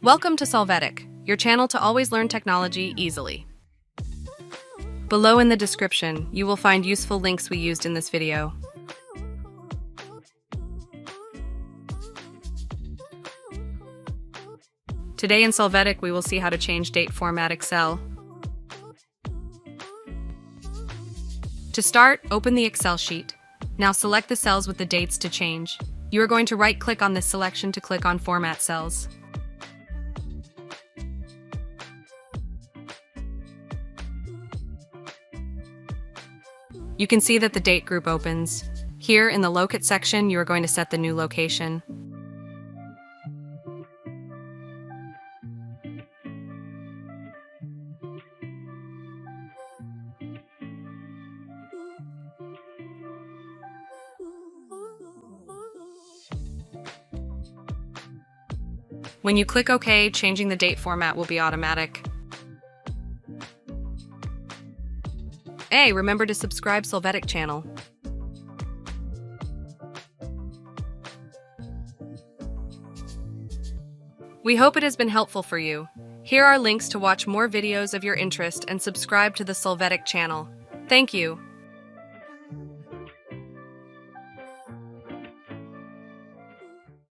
Welcome to Solvetic, your channel to always learn technology easily. Below in the description, you will find useful links we used in this video. Today in Solvetic, we will see how to change date format Excel. To start, open the Excel sheet. Now select the cells with the dates to change. You are going to right-click on this selection to click on Format Cells. You can see that the date group opens. Here in the Locate section, you are going to set the new location. When you click OK, changing the date format will be automatic. Hey, remember to subscribe Solvetic channel. We hope it has been helpful for you. Here are links to watch more videos of your interest and subscribe to the Solvetic channel. Thank you.